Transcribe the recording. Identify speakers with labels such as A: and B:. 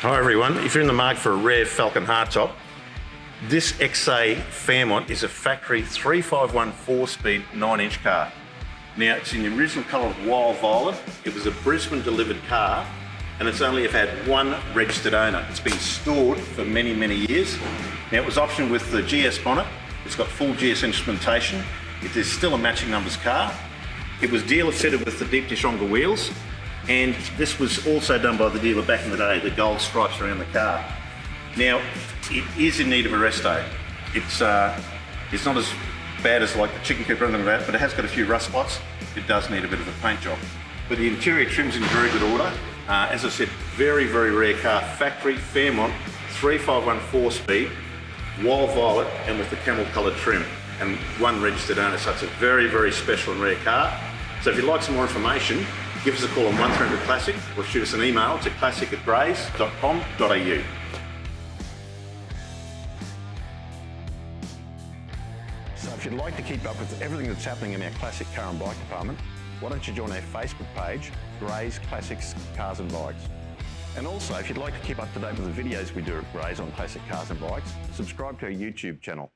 A: Hi everyone, if you're in the market for a rare Falcon Hardtop, this XA Fairmont is a factory 351 4-speed 9-inch car. Now it's in the original colour of wild violet. It was a Brisbane delivered car and it's only had one registered owner. It's been stored for many, many years. Now it was optioned with the GS bonnet. It's got full GS instrumentation. It is still a matching numbers car. It was dealer fitted with the deep dish onga wheels. And this was also done by the dealer back in the day, the gold stripes around the car. Now, it is in need of a resto. It's not as bad as like the chicken coop or anything like that, but it has got a few rust spots. It does need a bit of a paint job. But the interior trim's in very good order. As I said, very, very rare car. Factory Fairmont 351 4-speed, wild violet, and with the camel coloured trim. And one registered owner, so it's a very, very special and rare car. So if you'd like some more information, give us a call on 1300 Classic or shoot us an email to classic@grays.com.au.
B: So if you'd like to keep up with everything that's happening in our classic car and bike department, why don't you join our Facebook page, Grays Classics Cars and Bikes. And also, if you'd like to keep up to date with the videos we do at Grays on classic cars and bikes, subscribe to our YouTube channel.